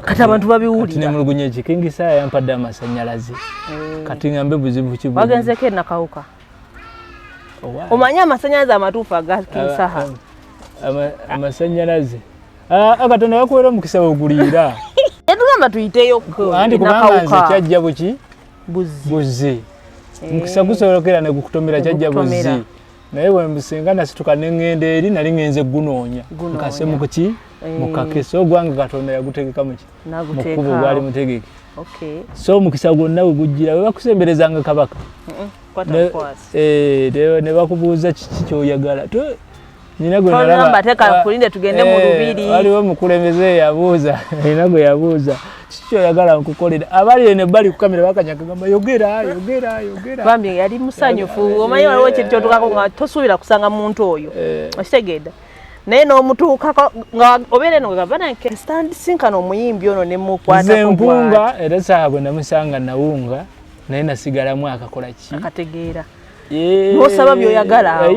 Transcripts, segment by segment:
kati abantu babiwulira ne mulungunye King Sir yampadde amasanyalaze kati ngambe buzibu kibu wagenzeko nakawuka omanya amasanyalaze amatuufu aga King Sir amasanyalaze Katonda yakuwera omukisa ogulira yatugamba tuyiteyo anti kubanga nze kyajja buki buzi mukisa gusolokera ne gukutomera kyajja buzi naye wembusinga nasituka nengenda eri nali ngenze gunoonya nkase mukuki mukakeso gwange Katonda yagutegeka muki mukubo gwali mutegeke so mukisa gwonna gujjira we bakusemberezanga kabaka ne bakubuuza kiki kyoyagala nina gwe nalaba teka kulinde tugende mu lubiri waliwo mukulembeze yabuuza nina gwe yabuuza kiki kyoyagala nkukolera abali ne bali ku kamera bakanyaga gamba yogera bambi yali musanyufu omanyi waliwo kiri kyotukako nga tosuubira kusanga muntu oyo okitegedde naye n'omutuukako nga obeere no gavana stand sinkana omuyimbi ono ne mukwatako mpunga era saabwe namusanga nawunga naye nasigalamu akakola ki akategeera n'osaba byoyagala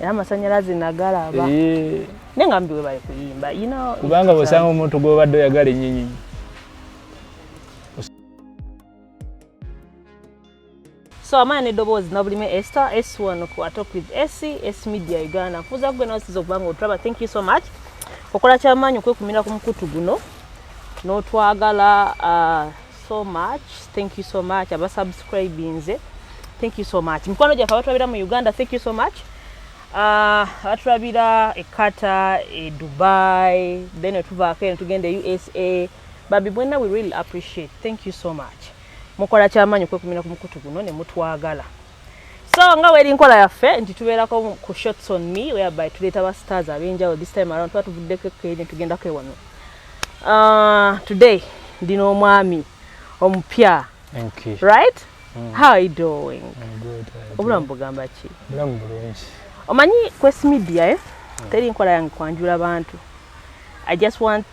era amasanyalaze nagalaba naye nga mbi we bali kuyimba kubanga bw'osanga omuntu gw'obadde oyagala ennyinyi so amaana eddoboozi nabulime Esther S1 ku Talk with S Media Uganda nfuuza kugwe n'osiza okubanga otulaba thank you so much okola kyamaanyi okwekumira ku mukutu guno n'otwagala so much thank you so much abasubscribinze thank you so much mikwano gyaffe abatulabira mu Uganda thank you so much abatulabira e Qatar e Dubai then otuvaako eno tugenda USA babi bwenna we really appreciate thank you so much mukola kyamaanyi okwekumira ku mukutu guno ne mutwagala so nga weri nkola yaffe nti tubeerako ku shots on me whereby tuleeta aba stars ab'enjawulo this time around tuba tuvuddeko ekkeene tugendako ewano today ndina omwami omupya right how are you doing obulamu bugamba ki bulamu bulungi omanyi Quest Media teri nkola yange kwanjula bantu I just want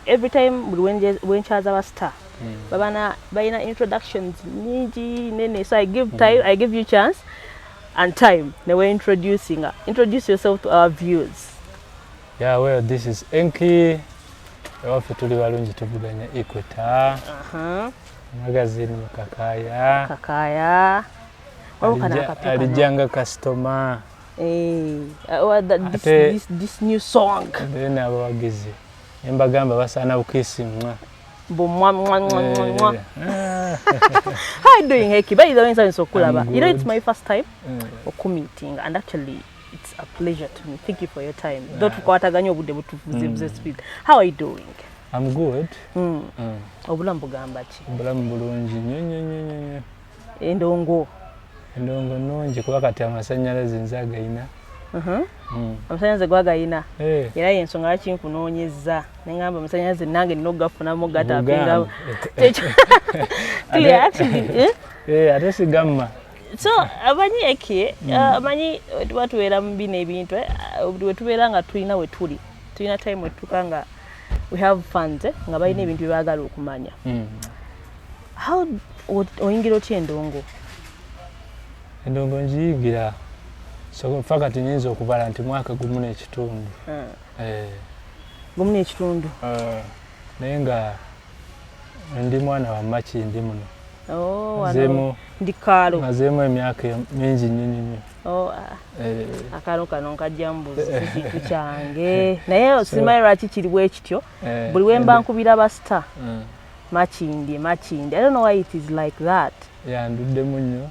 every time when chaza aba star babana bayina introductions nyingi nene so I give you chance and time na we introduce yourself to our viewers. Yeah, well, this is Enki wafe tuli balungi tuvuganya Equator magazine kakaya alijanga customer this new song then abawagizi embagamba basana bukisimwa How you doing, Heki? By the way, it's my first time meeting, and actually, it's a pleasure to me. Thank you for your time. How are you doing? I'm good. Obulambo gambachi. Obulambo bulungi. Endongo nonje kuba kati amasanyalaze nzagayina. Amasanyalaze gwagayina. Era yensonga laki nkunoonyezza. Nengamba amasanyalaze nange ninogafunamu gatapinga. Clear actually. Ate sigamma. So abanyi eke amanyi tubeera mu bino ebintu bwe tubeera nga tulina we tuli. Tulina time we tukanga we have fun nga balina ebintu bye baagala okumanya. How oyingira otya endongo? Endongo njiyigira so fakati nyinza okubala nti mwaka gumu n'ekitundu. Gumu n'ekitundu. Naye nga ndi mwana wa Makindi muno. Wano ndi Kaalo. Mazeemu emyaka mingi nnyo. Akaalo kano nkajja mbuzi ekintu kyange. Naye osimanyi lwaki kiri bwe kityo. Buli we mba nkubira aba star. Makindi. I don't know why it is like that. Yanduddemu nnyo.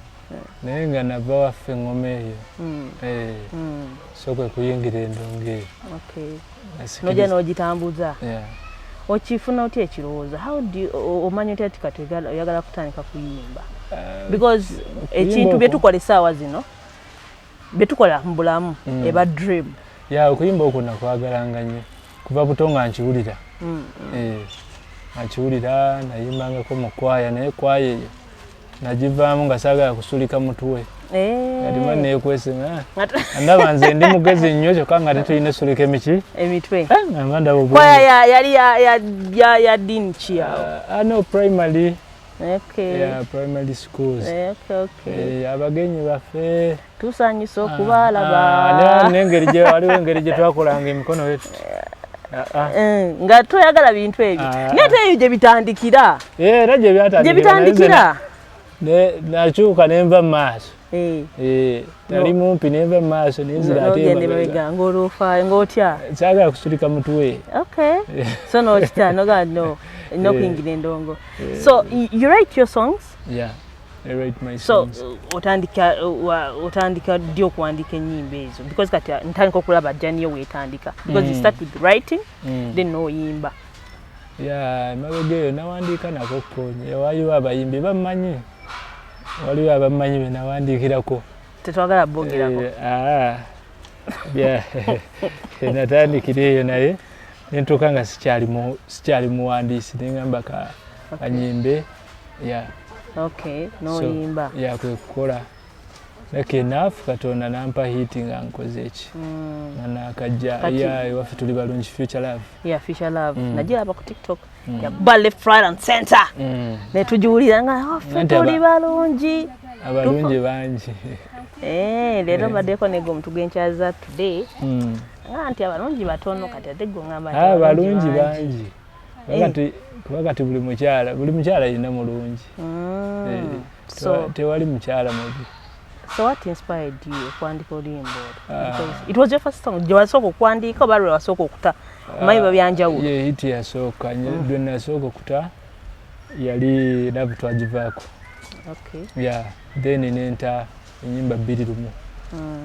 Naye nga nava waffe ngoma eyo. So kwe kuyingira endongo eyo. Nojja n'ogitambuza. Okifuna otya ekirowoozo? How do you omanya otya ati kati oyagala kutandika kuyimba? Because ekintu bye tukola essaawa zino bye tukola mu bulamu eba dream. Okuyimba okwo nakwagalanga nnyo kuva buto nga nkiwulira. Nkiwulira nayimbangako mu kwaya naye kwaya eyo nagivaamu nga saagala kusulika mutwe. Kati neekwesima ndaba nze ndi mugezi nnyo kyokka nga tetulina sulika emitwe. Kwaya yali ya dini ki awo? No, primary. Okay. Primary schools. Okay. Abagenyi baffe tusanyusa okubalaba. Waliwo engeri gye twakolanga emikono wetu. nga toyagala bintu ebyo nate eyo gye bitandikira era gye bitandikira nakyuka nenva mu maaso nali mumpi nenva mu maaso nenziratemabega ng'oloofa ng'otya kyagala kusulika mutwe so nokitya nokuyingira endongo so you write your songs I write my songs. So otandika ddi okuwandiika ennyimba ezo because kati ntandika okulaba jjaniyo weetandika because you start with writing then n'oyimba emabega eyo nawandiika nako kkonya waliwo abayimbi bammanyi waliwo abammanyi be nawandiikirako tetwagala bogerako natandikira eyo naye nentuuka nga sikyali muwandiisi neŋŋamba kanyimbe noyimba kwe kukola like enough katonda nampa hiti nga nkoze eki nanakajja ewaffe tuli balungi future love nagiraba ku TikTok yakuba left right and center netugiwulira nga waffe tuli balungi abalungi bangi leero mbaddeko nego omuntu gwenkyaza today nti abalungi batono kati ate gwe ngamba balungi bangi kati buli mukyala yina mulungi tewali mukyala mubi. So what inspired you okuwandika oluyimba olwo? It was your first song. Gye wasooka okuwandiika oba lwe wasooka okuta omanyi babyanjawulo? hiti yasooka lwe nasooka okuta yali love twagivaako then nenta ennyimba 2 lumu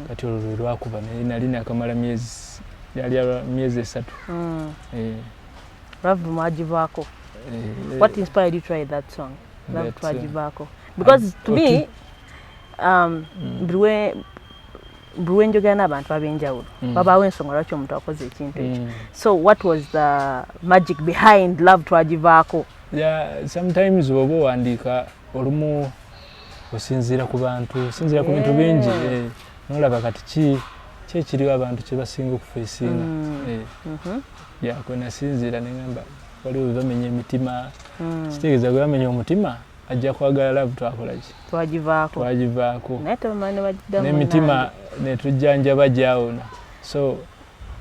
kati olwo lwe lwakuba naye nali nakamala myezi 3 love mwagivaako. What inspired you to write that song? Love twagivaako. Because to me buli njogera n'abantu ab'enjawulo babaawo ensonga lwaki omuntu akoze ekintu ekyo. So what was the magic behind love twagivaako? Sometimes oba owandiika olumu osinziira ku bantu osinziira ku bintu bingi nolaba kati ki ekiriwo abantu kye basinga okufeesinga kwe nasinziira neŋŋamba waliwo bwe bamenya emitima kitegeeza gwe bamenya omutima ajja kwagala love twakolaki twagivaako n'emitima netujjanjaba gyawona. So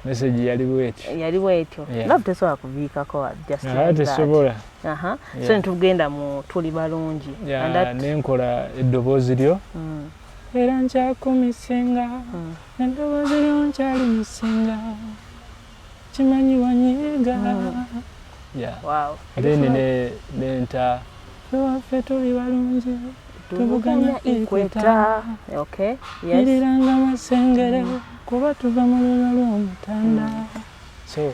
message yaliwo etyo love tesobola kuviikako tesobola so netugenda mu tuli balungi nenkola eddoboozi lyo era nkyakumisenga eddoboozi lyo nkyalimusenga kimanyi wanyiga then nenta waffe tuli balungi tuvuganya ikweta iriranga masengere kuba tuva mu lulo lw'omutanda. So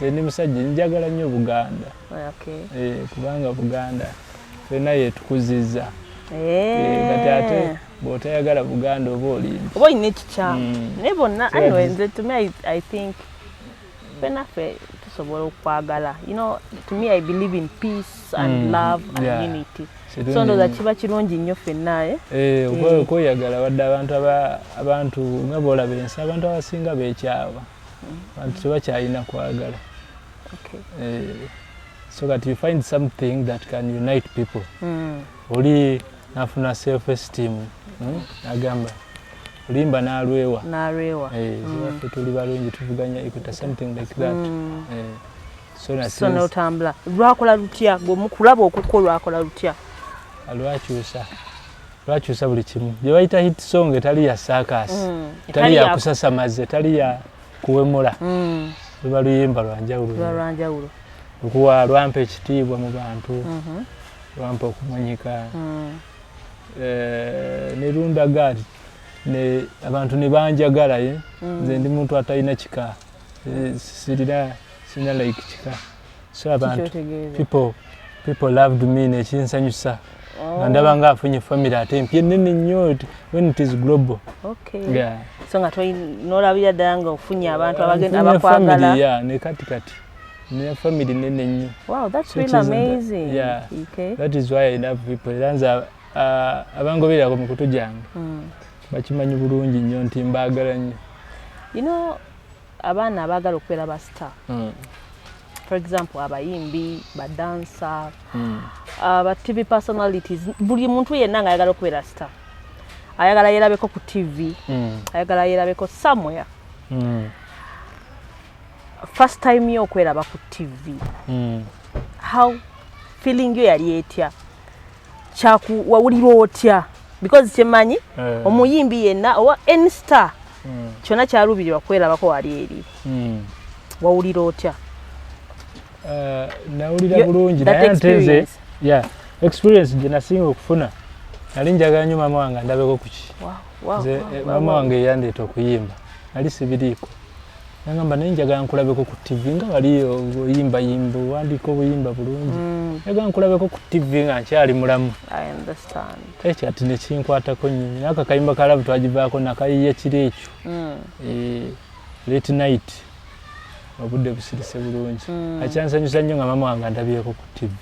ndi musajja njagala nnyo Buganda kubanga Buganda fena yetukuzizza kati ate bw'otayagala Buganda oba olimba oba olina ekikyamu naye bonna anyway to me I think fena ffe tusobola okwagala. You know, to me I believe in peace and love and unity. So ndoza kiba kirungi nnyo ffenna okweyagala wadde abantu nga boolaba ensi abantu abasinga beekyawa abantu tebakyalina kwagala. So that you find something that can unite people. Oli nafuna self esteem agamba olimba n'alwewa waffe tuli balungi tuvuganya equita something like that. So n'otambula lwakola lutya gwe mukulaba okuko lwakola lutya? Lwakyusa buli kimu gye bayita hit song etali ya saakasi etali ya kusasamaza etali ya kuwemula luba luyimba lwanjawulo lukuwa lwampa ekitiibwa mu bantu lwampa okumanyika nerundaga abantu ne banjagala nze ndi muntu atalina kika sirina like kika. So abantu people loved me nekinsanyusa ndaba nga afunye family ate empya ennene nnyo when it is global. So nga nolabira ddala nga ofunye abantu abagenda abakwagala ne katikati ne family nnene nnyo. Wow, that's really amazing. That is why I love people. Era nze abangobererako mu kutu gyange bakimanyi bulungi nnyo nti mbaagala nnyo. You know, abaana abaagala okubeera ba star. For example, abayimbi, badansa, ba TV personalities, buli muntu yenna nga ayagala okubeera star. Ayagala yerabeko ku TV, ayagala yerabeko somewhere. first time yo kweraba ku TV how feeling yo yali etya chaku wawulirwa otya because kyemanyi omuyimbi yenna owa N-Star kyona kyalubirirwa kwerabako wali eri wawulira otya nawulira bulungi naye ntenze experience gye nasinga okufuna nali njagala nnyo mama wange ndabeko kuki mama wange yandeeta okuyimba nali sibiriiko nagamba naye njagala nkulabeko ku TV nga wali oyimba owandiika obuyimba bulungi njagala nkulabeko ku TV nga nkyali mulamu ekyo ati nekinkwatako nnyo naaka kayimba kalabu twagivaako nakayiya kiro ekyo late night obudde busirise bulungi akyansanyusa nnyo nga mama wange andabyeko ku TV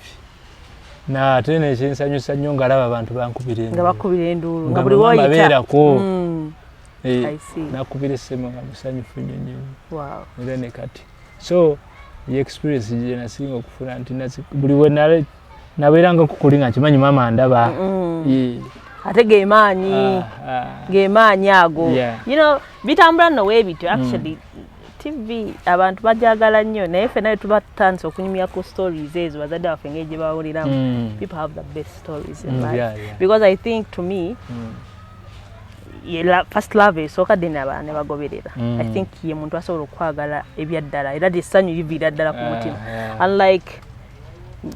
ate nekinsanyusa nnyo nga alaba abantu bakubira enduulu nga buli woyitabeerako nakubira essemo nga musanyufu nnyo nnyo era ne kati so ye experience gye nasinga okufuna nti buli we nabeeranga nkukuli nga nkimanyi mama ndaba ate gemaanyi ago bitambula nowe bityo actually TV abantu bajagala nnyo naye ffe naye tuba tutandise okunyumya ku stories ezo bazadde baffe ngeri gye bawuliramu people have the best stories in life because I think to me first love esooka ddene abantu ne bagoberera I think ye muntu asobola okwagala ebyaddala era lyessanyu liviira ddala ku mutima unlike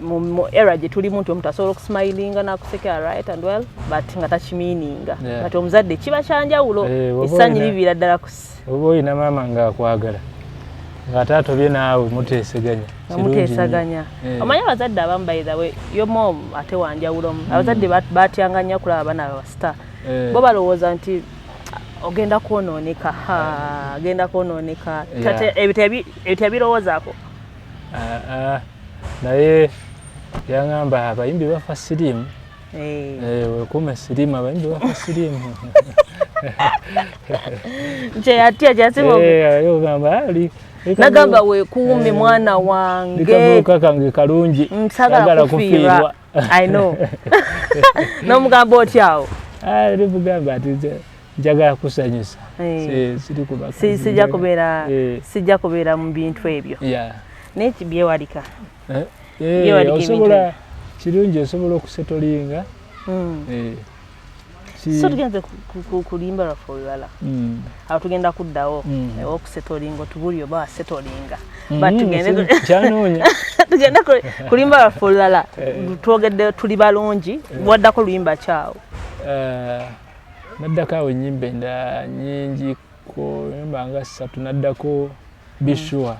mu era gye tulimu nti omuntu asobola okusmilinga nakusekera right and well but nga takimiininga kati omuzadde kiba kyanjawulo essanyu liviira ddala oba oyina maama ng'akwagala ng'ate atobye naawe muteesaganya omanyi abazadde abamu by the way yo mom ate wanjawulomu abazadde batyanga nnyo kulaba abaana abasita bo balowooza nti ogenda kwonooneka agenda kwonooneka ebitebirowoozaako naye yaŋŋamba abayimbi bafa siriimu wekuume siriimu abayimbi bafa siriimu kyeyatya kyasibogamba nagamba wekuume mwana wange likabuuka kange kalungi sagala kufiirwa I know n'omugamba otyawo libugamba ati njagala kusanyusa sijja kubeera mu bintu ebyo naye byewalika osobola kirungi osobola okusetolinga so tugenze kulimba lwaffe olulala awo tugenda kuddawo okusetolinga otubuli oba wasetolinga tugenda kulimba lwaffe olulala twogedde tuli balungi waddako luyimba kyawo naddako awo ennyimba endala nyingiko nyimba nga 3 naddako bishwa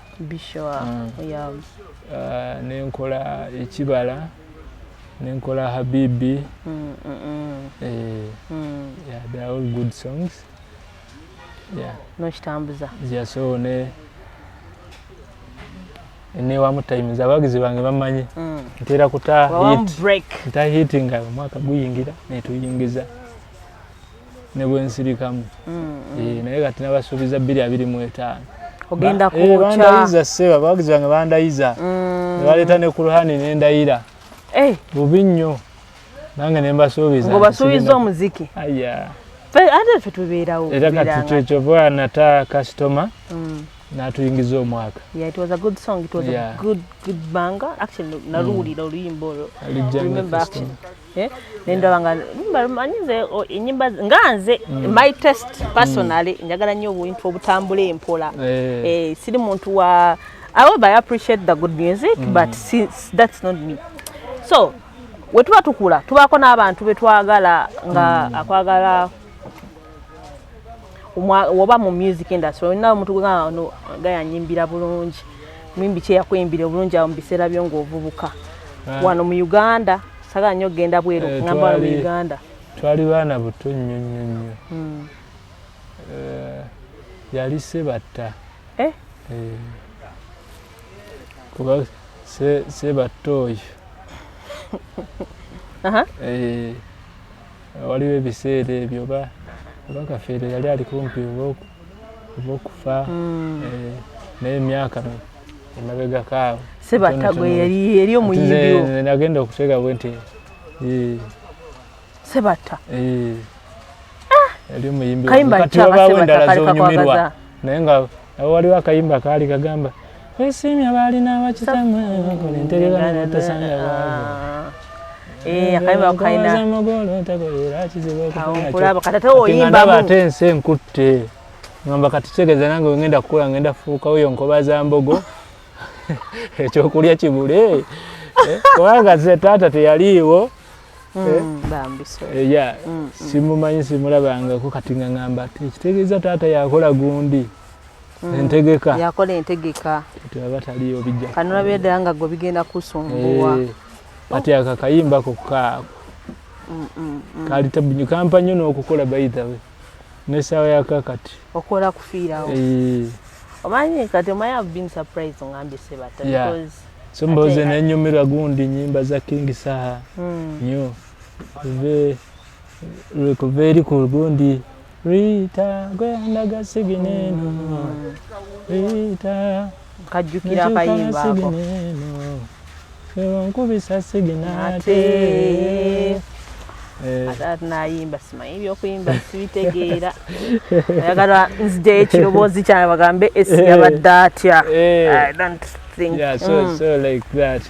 nenkola ekibala nenkola habibi they're all good songs nokitambuza so newamu times abagizi bange bamanyi ntera kutahitinga omwaka guyingira netuyingiza ne bwensirikamu naye kati nabasuubiza 225 ogenda kucha bandayiza seba abagizi bange bandayiza nebaleeta ne ku luhani nendayira bubi nnyo nange nembasuubiza ngo basuubiza omuziki ate ffe tubeerawo era kati kyova nata customer natuyingiza omwaka it was a good song, it was a good banger actually naluwulira oluyimba olwo remember actually nendabanga manyize enyimba nganze my test personally njagala nnyo obuntu obutambula empola siri muntu wa I appreciate the good music but since that's not me so wetuba tukula tubaako n'abantu betwagala nga akwagala woba mu music industry olina omuntu gayanyimbira bulungi muyimbi kye yakweyimbira obulungi awo mu biseera byo ng'ovubuka wano mu Uganda sagala nnyo okugenda bweru okugamba mu Uganda twali baana buto nnyo nnyo nnyo yali Sebatta kuba Sebatta oyo waliwo ebiseera ebyo Kafeero yali ali kumpi obwokufa naye emyaka emabega kaawo Sebatta gwe yali omuyimbi nagenda okuteeka bwe nti Sebatta yali omuyimbi kati wabaawo endala zonyumirwa naye nga waliwo akayimba kaali kagamba Wesimya balina abakitamwe bakola entegeka n'otasanga akayimba kaina amagolo takolera kizibu okulaba kati ate oyimbamu ate ensi enkutte ngamba kati tegeza nange ngenda kukola ngenda fuuka oyo nkoba za mbogo ekyokulya kibule kubanga ze taata teyaliiwo simumanyi simulabangako kati nga ngamba ekitegeeza taata yakola gundi entegeka yakola entegeka tebaba taliiwo bijja kanula beddala nga gwe bigenda kusumbuwa kati akakayimba kokka kali tabunyu kampanyo n'okukola bayitawe n'essaawa yakakati okola kufiirawo omanyi kati omanyi I've been surprised ngambye sebata because somboze n'ennyumirwa gundi nyimba za King Saha nnyo kuva eri ku gundi Rita gwendaga sigineno Rita kajjukira akayimba ako nkubisa siginate ate nayimba simanyi ebyokuyimba sibitegeera ayagala nzija ekiroboozi kyange bagambe esi yabadde atya I don't think so like that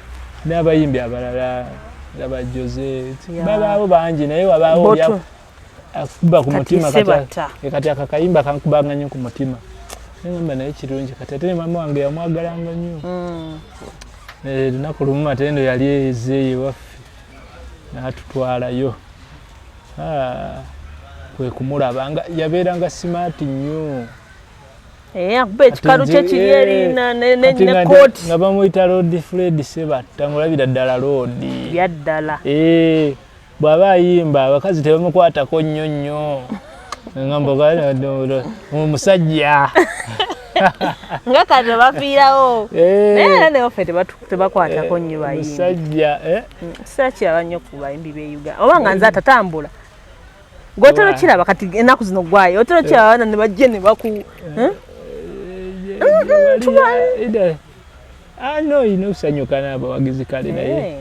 n'abayimbi abalala laba Jose babaawo bangi naye wabaawo akuba ku mutima kati akakayimba kankubanga nnyo ku mutima ngamba naye kirungi kati ate mama wange yamwagalanga nnyo lunaku lumu Matendo yali ezeeye waffe n'atutwalayo kwe kumulaba yabeeranga simaati nnyo akuba ekikalu kye kiri erina ne kooti nga bamuyita Lord Fred Sebatta ng'olabira ddala loodi byaddala bw'aba ayimba abakazi tebamukwatako nnyo nnyo ngamba omusajja nga kati bafiirawo naye newaffe tebakwatako nnyo bayimbi musajja sirakiraba nnyo ku bayimbi b'e Uganda oba nga nze atatambula ng'otera kiraba kati ennaku zino gwayo otera kiraba abaana ne bajje ne baku no ino okusanyuka n'abawagizi kale naye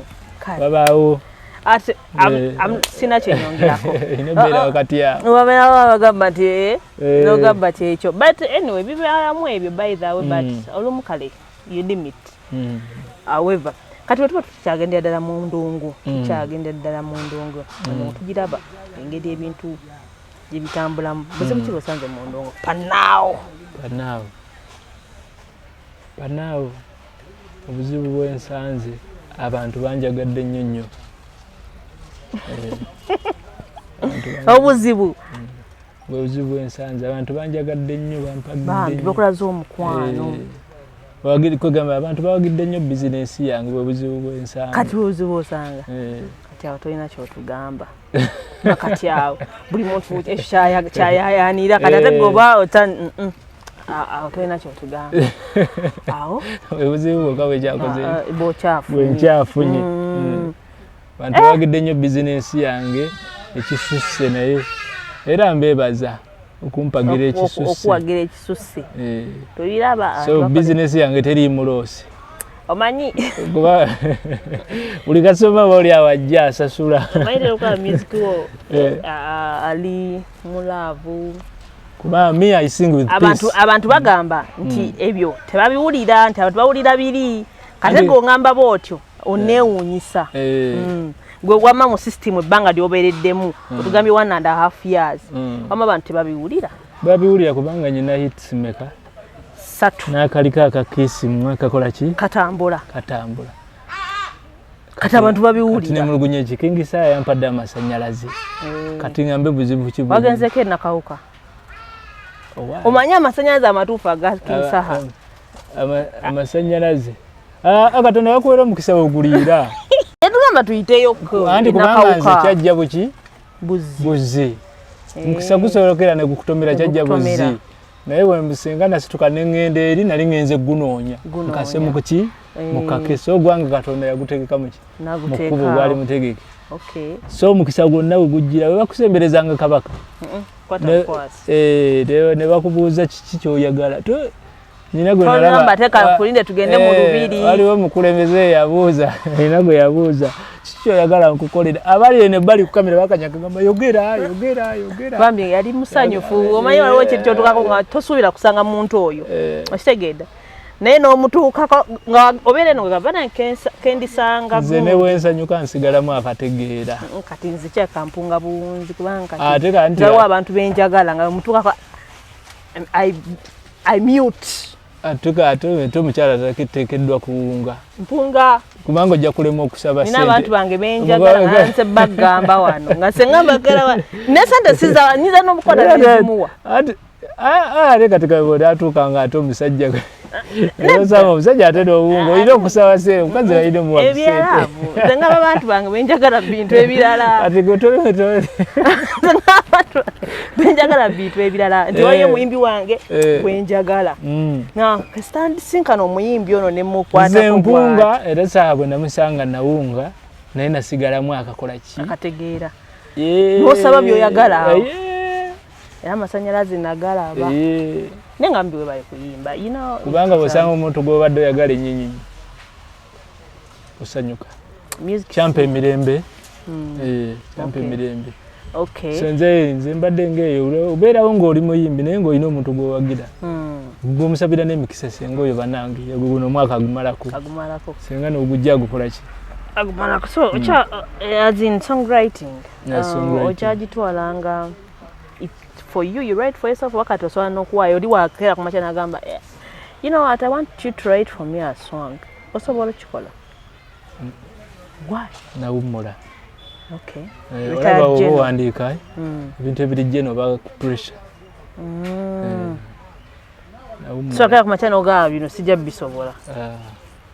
babaawo ate sina kyenyongerako nebeera wakati awo wabeerawo abagamba nti nogamba kyekyo but anyway bibeeramu ebyo by the way but olumu kale you limit however kati wetuba tukyagendera ddala mu ndungu tukyagendera ddala mu ndungu tugiraba engeri ebintu gye bitambulamu buzibu ki bwesanze mu ndungu panaawo obuzibu bwensanze abantu banjagadde nnyo nnyo obuzibu bwensanze abantu banjagadde nnyo bampagadde bakulaze omukwano kwegamba abantu bawagidde nnyo bizinensi yange bwebuzibu bwensanze kati bwebuzibu osanga kati awo tolina kyotugamba nakati awo buli muntu ekyo kyayayanira kati ate goba ota awo tolina kyotugamba awo bwebuzibu bwokka bwekyakoze bwenkyafunye abantu bawagidde nnyo bizinensi yange ekisusse naye era mbeebaza okumpagira ekisusse okuwagira ekisusse toliraba so bizinensi yange teri muloosi omanyi kuba buli kasoma baoli awajja asasula omanyi lero kwa music wo ali mulaavu kuba me I sing with peace abantu bagamba nti ebyo tebabiwulira nti abantu bawulira biri kate ng'ongamba bootyo oneewuunyisa gwe wamma mu system ebbanga lyobeereddemu otugambye 1.5 years wamma abantu tebabiwulira babiwulira kubanga nyina hits meka 3 n'akaliko akakiisi mu kakola ki katambula kati abantu babiwulira nemulugunya eki King Saha yampadde amasannyalaze kati ngambe buzibu ki wagenzeko enakawuka omanyi amasannyalaze amatuufu aga King Saha amasannyalaze Katonda yakuweera omukisa ogulira yatugamba tuyiteyo anti kubanga nze kyajja buki buzzi mukisa gusolokera ne gukutomera kyajja buzzi naye bwemusinga nasituka neŋŋenda eri nali ŋŋenze gunoonya nkase mukuki mukake so gwange Katonda yagutegeka muki mukubo gwali mutegeke so omukisa gwonna bwe gujjira bwe bakusemberezanga kabaka ne bakubuuza kiki kyoyagala nina gwe nalaba teka kulinde tugende mu lubiri waliwo mukulembeze yabuuza nina gwe yabuuza kiki oyagala nkukolera abali ene bali ku kamera bakanyaga gamba yogera bambi yali musanyufu omanyi waliwo ekintu kyotukako nga tosuubira kusanga muntu oyo okitegedde naye n'omutuukako nga obeera eno gavana kendisanga nze ne wensanyuka nsigalamu akategeera kati nze kyakampunga buwunzi kubanga ntiwa abantu benjagala nga mutuukako I mute ate omukyala tateekeddwa kuwunga mpunga kubanga ojja kulema okusaba sente nina abantu bange benjagala nga nse bagamba wano nga senga mbagala ne sente siza nyiza n'omukono nezimuwa ate katika atuuka nga ate omusajja nosanga omusajja ate n'obuwunga olina okusaba sente omukazi alina omuwa ebyalaavu senga abantu bange benjagala bintu ebirala ati benjagala bintu ebirala nti waliyo omuyimbi wange gwenjagala sinkana omuyimbi ono nemukwata mpunga era saa bwe namusanga nawunga naye nasigalamu akakola ki akategeera nosaba byoyagala awo era amasanyalaze nagalaba nenga mbiwe bali kuyimba kubanga bwosanga omuntu gwobadde oyagala ennyinyi osanyuka kyampa emirembe kyampa emirembe so nze mbadde ngeeyo obeerawo ng'oli muyimbi naye ng'olina omuntu gwowagira gwomusabira n'emikisa senga oyo banange guno omwaka agumalako senga n'ogujja agukola ki agumalako so as in songwriting okyagitwalanga for you write for yourself wakati osobola n'okuwaayo oli wakeera ku makya n'agamba you know what I want you to write for me a song osobola okikola why nawummula okay olaba oba owandiika ebintu ebirijje noba pressure so akeera ku makya n'ogamba bino sijja bisobola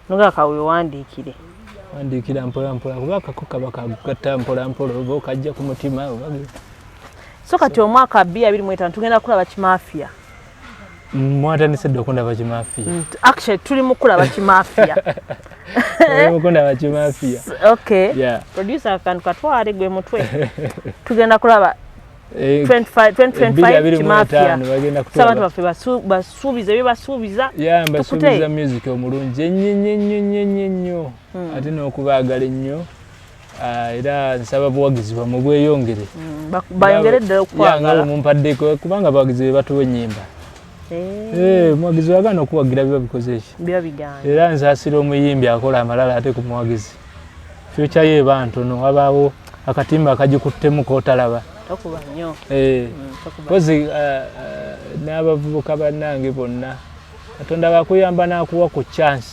nogamba kawe wandiikire wandiikira mpolampola kuba akako kaba kakugatta mpolampola oba okajja ku mutima so kati omwaka 2025 tugenda kulaba kimafia mwatandise okundaba kimafia actually tuli mukulaba kimafia mukundaba kimafia okay producer kan katwale gwe mutwe tugenda kulaba 2025 kimafia sabantu baffe basuubiza bye basuubiza mbasuubiza music omulungi ennyo ate n'okubaagala ennyo era nsaba buwagizi bamwe bweyongere bayongere ddala okukwagala mumpaddeko kubanga abawagizi be batuwa ennyimba muwagizi wagana okuwagira biba bikoze ki era nsaasira omuyimbi akola amalala ate ku muwagizi fyuca ye eba ntono wabaawo akatimba akagikuttemu kootalaba kozi n'abavubuka bannange bonna katonda bakuyamba n'akuwa ku chance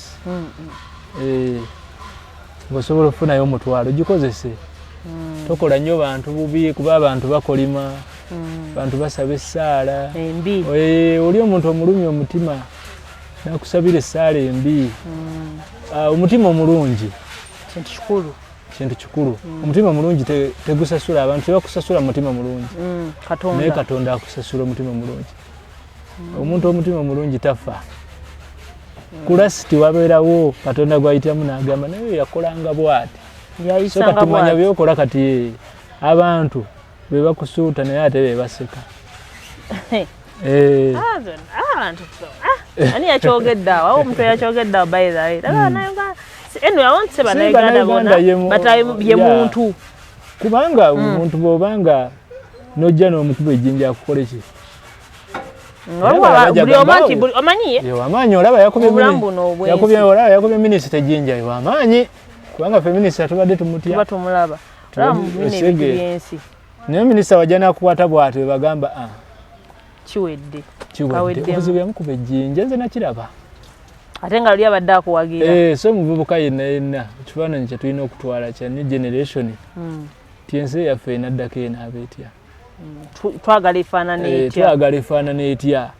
ngosobola okufunayo omutwalo gikozese tokola nnyo bantu bubi kuba abantu bakolima bantu basaba essaala oli omuntu omulumya omutima nakusabira essaala embi omutima omulungi kintu kikulu omutima omulungi tegusasula abantu tebakusasula mutima mulungi naye katonda akusasula omutima omulungi omuntu omutima omulungi tafa kulasiti wabeerawo katonda gwayitamu n'agamba naye yakolanga bw'ati so kati manya byokola kati abantu be bakusuuta naye ate be baseka ani yakyogedde awo awo omuntu yakyogedde awo by the way anyway I want to say bannayuganda bonna but ye muntu kubanga omuntu bw'obanga n'ojja n'omukuba ejjinja akukola ki omanyi olaba yakubye minisita ejjinja wamaanyi kubanga ffe minisita tubadde tumutya naye minisita wajja nakukwata bw'ati webagamba kiwedde obuzibu yamukuba ejjinja nze nakiraba ate nga luli abadde akuwagira so omuvubuka yenna ekifaananyi kye tulina okutwala kya new generation ti ensi yaffe enaddako enaaba etya twagala efaanana etya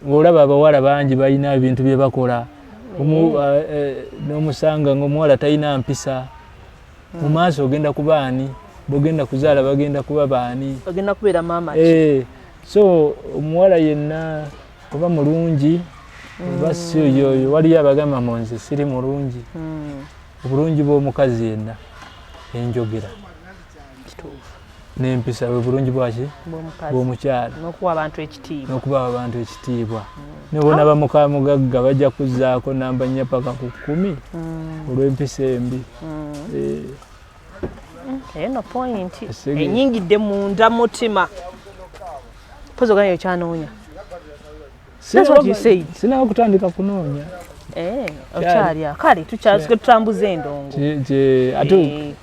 ng'olaba abawala bangi balina ebintu bye bakola n'omusanga ng'omuwala talina mpisa mu maaso ogenda kuba ani bw'ogenda kuzaala bagenda kuba baani ogenda kubeera maama so omuwala yenna oba mulungi oba si oyo waliyo abagamba mu nze siri mulungi obulungi bw'omukazi yenna enjogera n'empisa bwe bulungi bwaki bw'omukyala n'okuwa abantu ekitiibwa nebona bamukamugagga bajja kuzzaako namba nnya paka ku 10 olw'empisa embi eno point enyingidde munda mutima pozi oganya ekyanoonya That's what you said. Sina kutandika kunoonya. Ochalya. Kale tukyasike tutambuze endongo. Ate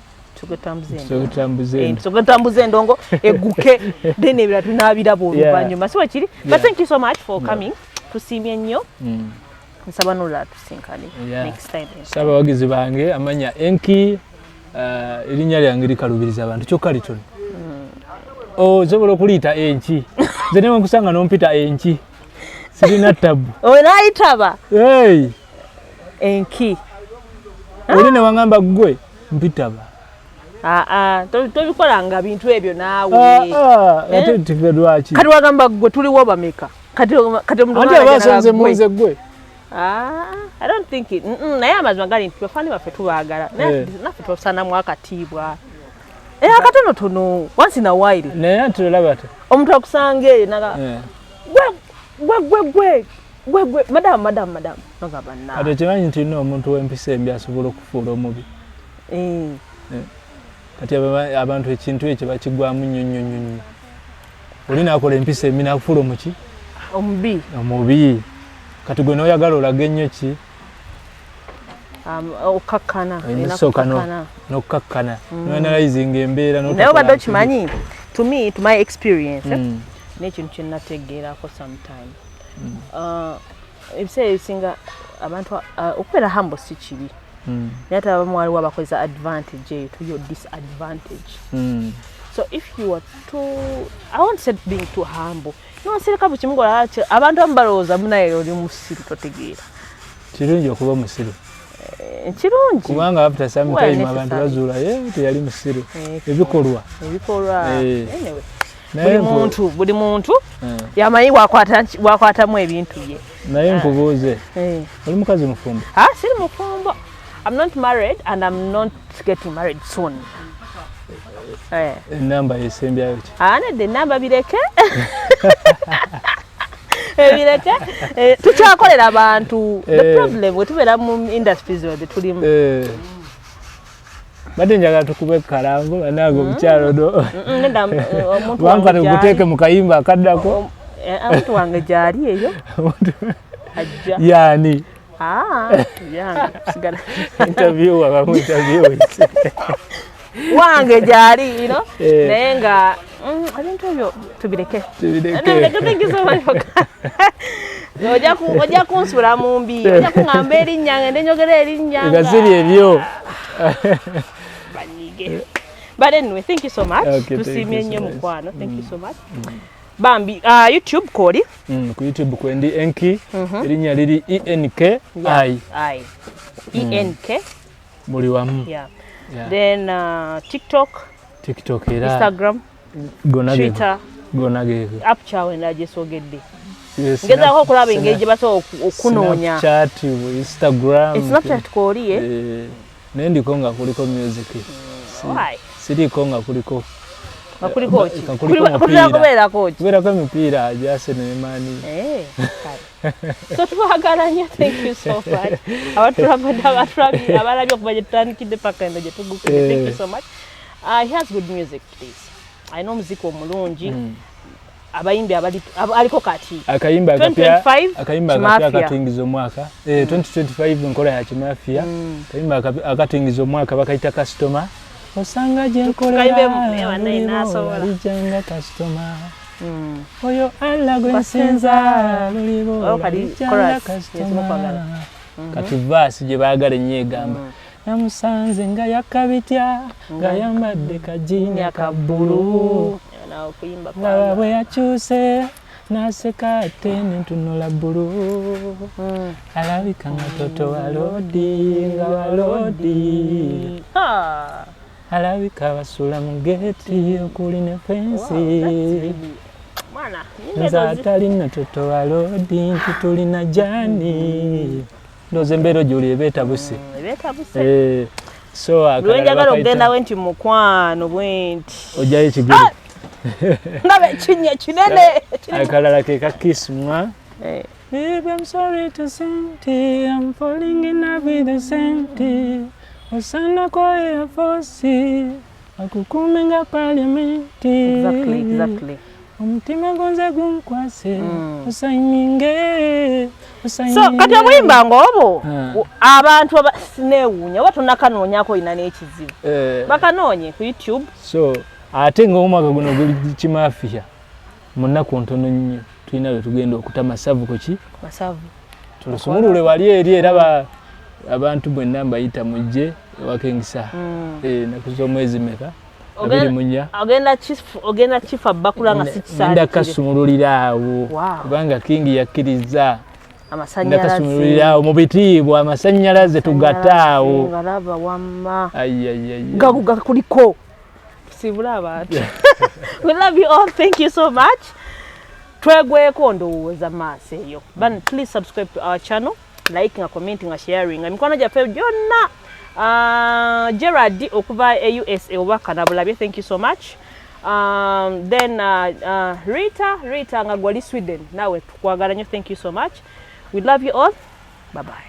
tutambuze endongo eguke then ebira tunabirabo oluvanyuma. So kiri. But thank you so much for coming. Tusimye nnyo. Nsaba nolala tusinkane next time. Saba wagizi bange amanya Enki erinnya lyange likalubiriza abantu kyokka litono. Osobola okuliyita Enki. Nze ne nkusanga n'ompita Enki. Sirina tabu. Naayitaba. Enki. Oli ne wangamba gwe mpitaba. Tobikolanga bintu ebyo naawe. Ate tigedwaki. Kati wagamba gwe tuliwo bameka. Kati omuntu ate basanze muze gwe. I don't think it. Naye amazima gali nti bafani baffe tubaagala. Naffe tosanamu akatiibwa. Akatonotono once in a while. Naye ate olaba ate. Omuntu akusanga eyo naga gwe madam nogamba na. Ate kimanyi nti omuntu w'empisa embi asobola okufuula omubi. Kati abantu ekintu ekyo bakigwamu nnyo. Oli naakola empisa embi n'akufuula omuki? Omubi. Kati gwe n'oyagala olaga ennyo ki? Okakkana. N'okkakkana. N'analyzing embeera n'otakola. Naye obadde okimanyi, to my experience, n'ekintu kye nategeerako sometime. Ebiseera ebisinga abantu okubeera humble si kibi. Naye ate abamu waliwo abakozesa advantage eyo to your disadvantage. So if you are I won't say being too humble. Sereka bukimugola abantu amubalowooza munaye oli musiru totegeera. Kirungi okuba musiru. Kirungi. Kubanga after some time abantu bazuula teyali musiru. Ebikolwa. Anyway. Buli muntu yamanyi wakwatamu ebintu bye. Naye nkubuuze. Oli mukazi mufumbo? Siri mufumbo. I'm not married and I'm not getting married soon. Enamba yesembyayo ki? Nedda enamba bireke. Bireke. Tukyakolera abantu. The problem we tubeera mu industries where tulimu. Badde njagala tukube kalango banago mukyalo do. Omuntu wange guteeke mu kayimba akaddako. Omuntu wange gyali eyo. Ajja. Yani. Yange sigala. Interview wange gyali, naye nga ebintu ebyo tubireke. Thank you so much for ojja kunsula mu mbi, ojja kuŋŋamba erinnya ngende njogera erinnya nga siri ebyo. But anyway, thank you so much. Tusiimye nnyo mukwano. Thank you so much. Bambi, YouTube kodi? Ku YouTube kwendi Enki, erinnya liri ENK. ENK. Muli wamu. Yeah. Then TikTok era. Instagram. Twitter. Apchawe najesogedde. Ngezaako okulaba engeri gye basobola okunoonya. Snapchat, Instagram. Snapchat koliye? Nendiko nga kuliko music. Siriko nga kuliko. Kuliko ki? Kubeerako ki? Kubeerako emipiira ajase nemani. So twagala nnyo, thank you so much. Abalabye okuva gye tutandikidde paka eno gye tugukidde. Thank you so much. He has good music, please. Alina omuziki omulungi. Abayimbi aliko kati. Akayimba akapya akatingiza omwaka. 2025 nkola ya kimafia. Akayimba akatingiza omwaka bakayita customer. Osanga jenkolera lijanga customer. Oyo alla gwensenza lulibo lijanga customer. Kati verse gye baagala ennyo egamba. Namusanze nga yakabitya nga yambadde kajini akabbulu. Laba bwe yakyuse naseka ate nentunula bbulu. Alabika nga toto walodi nga walodi. Alabika basula mu geti okuli ne fensi. Nze atalina toto walodi nti tulina jani. Ndoze embeera gy'oli ebeetabuse. So njagala okugenda nti mukwano bwenti. Ojjayo ekigere. Nga ekinnya kinene. Akalala ke kakismwa. I'm sorry to say I'm falling in love with the saint. Osana kwa ya fosi akukume nga parliamenti. Exactly. omutima gonze gunkwase usanyinge so kati obuyimba ng'obwo abantu sinewuunya oba tonakanoonyako ina n'ekizibu bakanoonye ku YouTube. So ate ng'omwaka guno guli kimafiya mu nnaku ntono nnyo tulina lwe tugenda okuta masavu kuki masavu tulusumulule wali eri era abantu bwenna mbayita mujje ewakengisa naku z'omwezi meka ogenda kifa bakulanga sikisaali ndakasumululira awo kubanga kingi yakkiriza ndakasumululira mu bitiibwa amasannyalaze tugataawo ngalaba wamma gaguga kuliko sibula abantu. We love you all, thank you so much. Twegweko ndowooza maaso eyo. But please subscribe to our channel, liking, commenting, sharing. Mikono gyaffe gyonna Gerard okuva USA oba Kanabulabye, thank you so much. Then Rita nga gwali Sweden nawe tukwagala nnyo, thank you so much. We love you all. Bye bye.